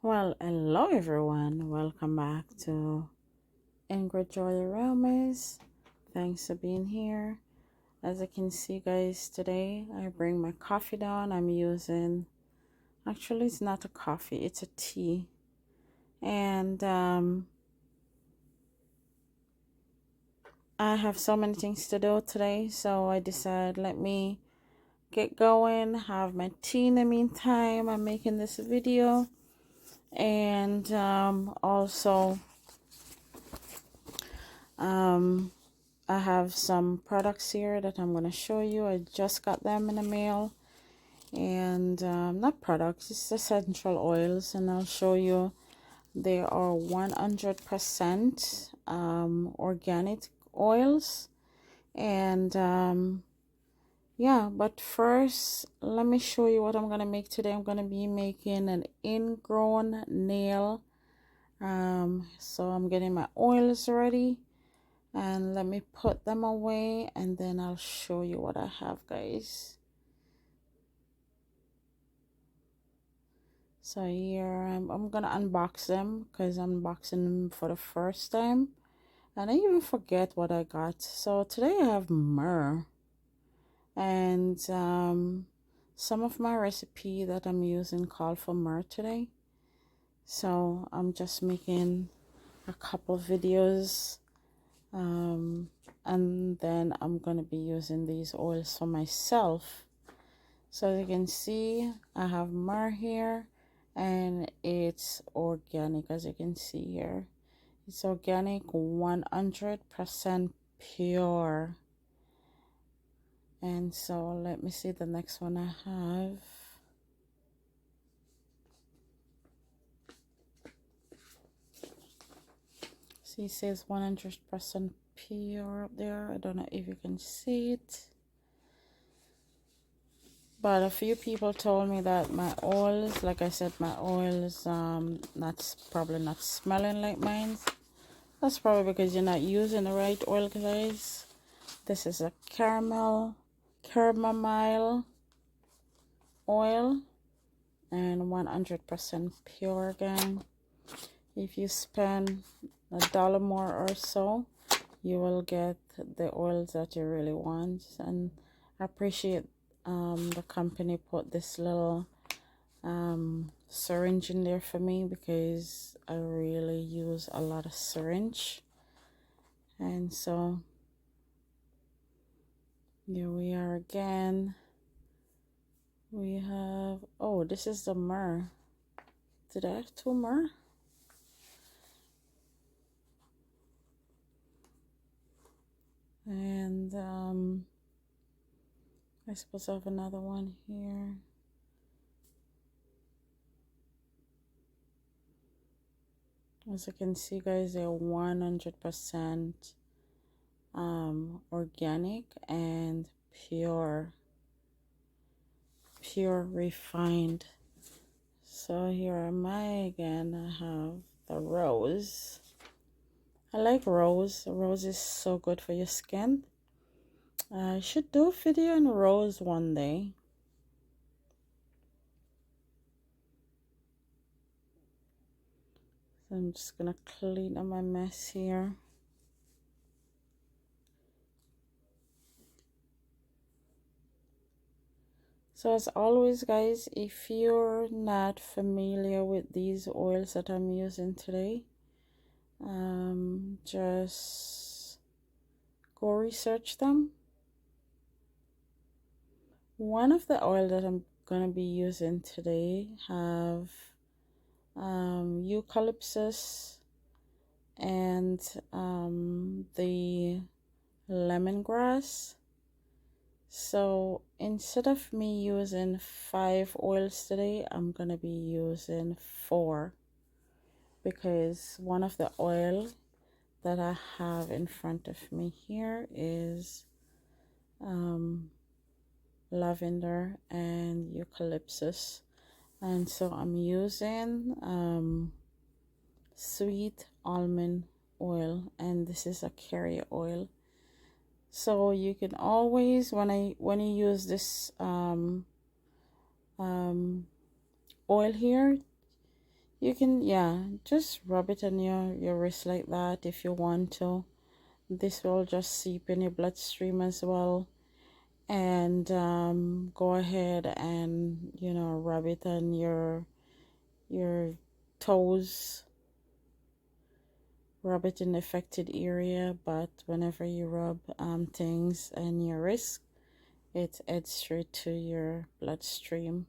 Well, hello everyone. Welcome back to Ingrown Aromas. Thanks for being here. As you can see, guys, today I bring my coffee down. I'm using, actually, it's not a coffee, it's a tea. And I have so many things to do today, so I decided let me get going, have my tea in the meantime. I'm making this video, and also I have some products here that I'm going to show you. I just got them in the mail, and not products, it's essential oils, and I'll show you. They are 100% organic oils, and yeah, but first let me show you what I'm going to make today. I'm going to be making an ingrown nail. So I'm getting my oils ready, and let me put them away, and then I'll show you what I have, guys. So here I'm gonna unbox them because I'm unboxing them for the first time, and I even forget what I got. So today I have myrrh, and some of my recipe that I'm using call for myrrh today, so I'm just making a couple videos, and then I'm gonna be using these oils for myself. So as you can see, I have myrrh here, and it's organic. As you can see here, it's organic, 100% pure. And so let me see the next one I have. See, it says 100% pure up there. I don't know if you can see it, but a few people told me that my oils, like I said, my oils probably not smelling like mine. That's probably because you're not using the right oil, guys. This is a chamomile oil, and 100% pure again. If you spend $1 more or so, you will get the oils that you really want. And I appreciate the company put this little syringe in there for me, because I really use a lot of syringe. And so here we are again. We have, oh, this is the myrrh. Did I have 2 myrrh? And I suppose I have another one here. As you can see, guys, they're 100% organic and pure refined. So here am I again. I have the rose. I like rose. Rose is so good for your skin. I should do a video on rose one day. So I'm just gonna clean up my mess here. So as always, guys, if you're not familiar with these oils that I'm using today, just go research them. One of the oil that I'm gonna be using today have eucalyptus and the lemongrass. So instead of me using 5 oils today, I'm gonna be using 4, because one of the oil that I have in front of me here is lavender and eucalyptus, and so I'm using sweet almond oil, and this is a carrier oil. So you can always, when you use this oil here, You can, yeah, just rub it on your wrist like that if you want to. This will just seep in your bloodstream as well. And go ahead and, you know, rub it on your toes. Rub it in the affected area, but whenever you rub things in your wrist, it adds straight to your bloodstream.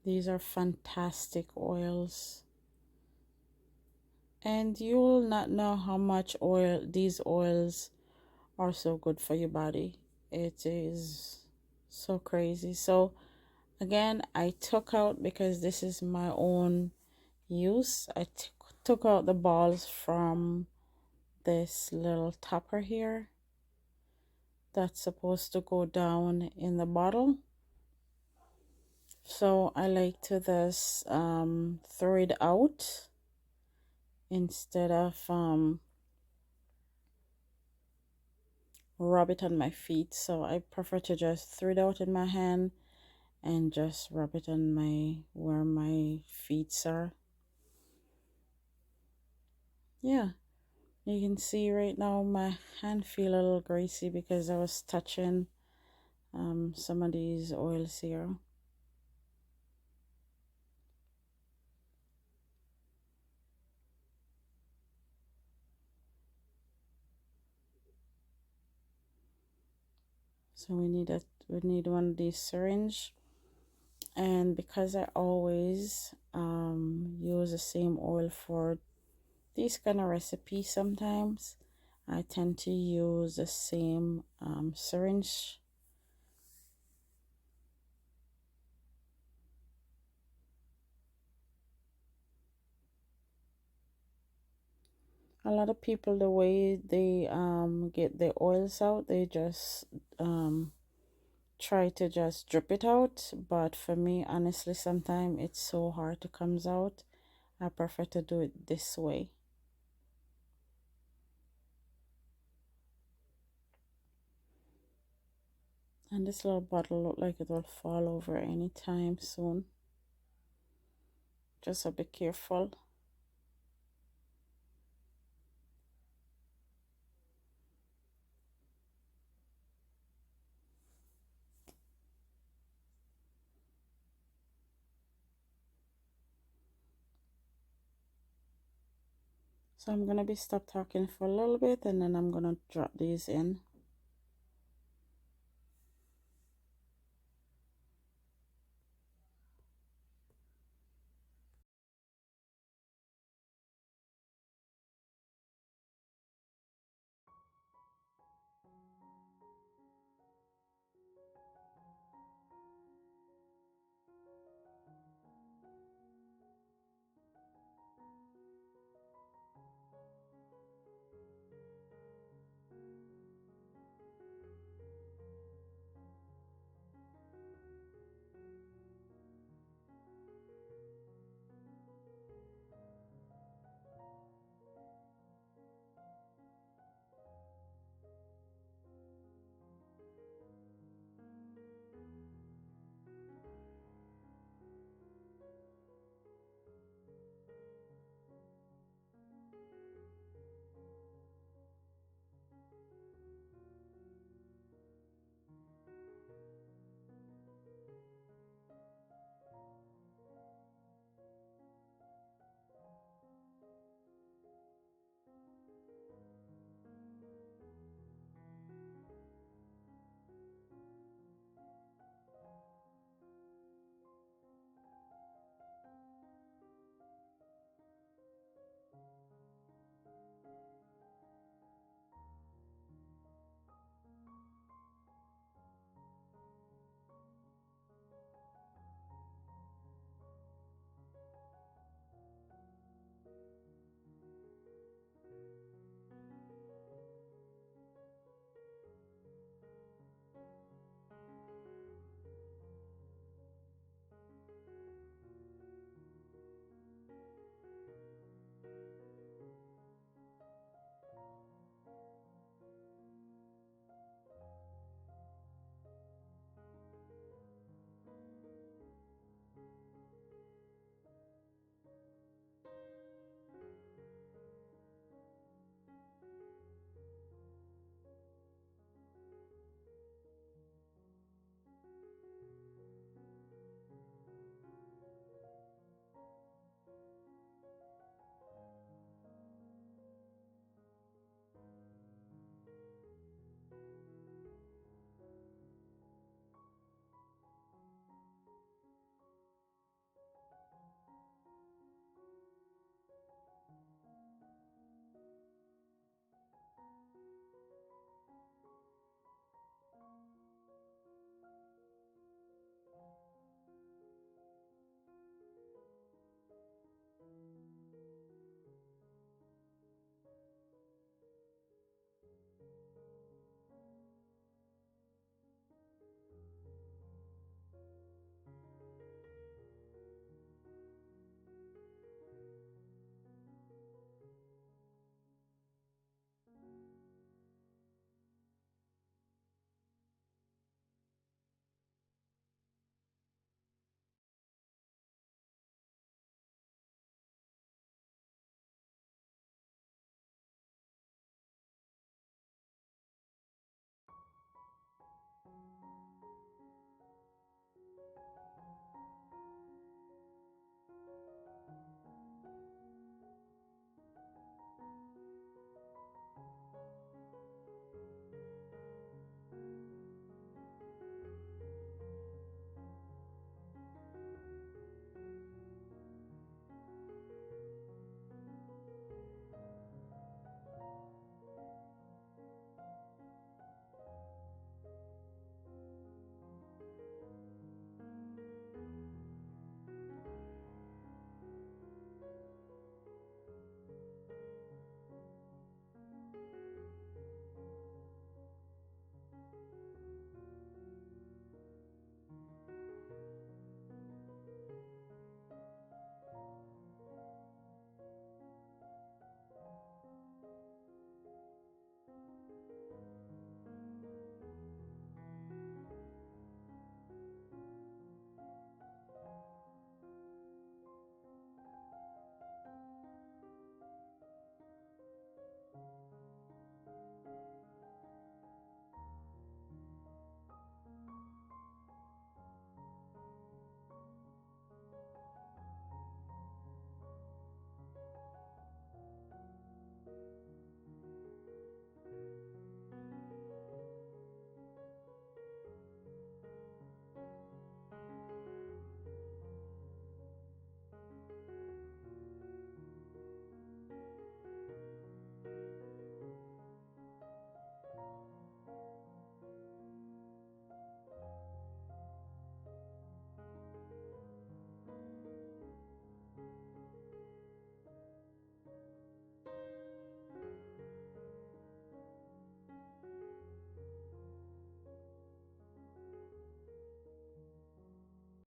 These are fantastic oils, and you will not know how much oil these oils are so good for your body. It is so crazy. So again, I took out, because this is my own use, I took out the balls from this little topper here that's supposed to go down in the bottle. So I like to just throw it out instead of rub it on my feet. So I prefer to just throw it out in my hand and just rub it on where my feet are. Yeah, you can see right now my hand feel a little greasy because I was touching some of these oils here. So we need one of these syringe, and because I always use the same oil for these kind of recipes, sometimes I tend to use the same syringe. A lot of people, the way they get the oils out, they just try to just drip it out. But for me, honestly, sometimes it's so hard to comes out. I prefer to do it this way. And this little bottle look like it will fall over anytime soon. Just a bit careful. So I'm gonna be stop talking for a little bit, and then I'm gonna drop these in.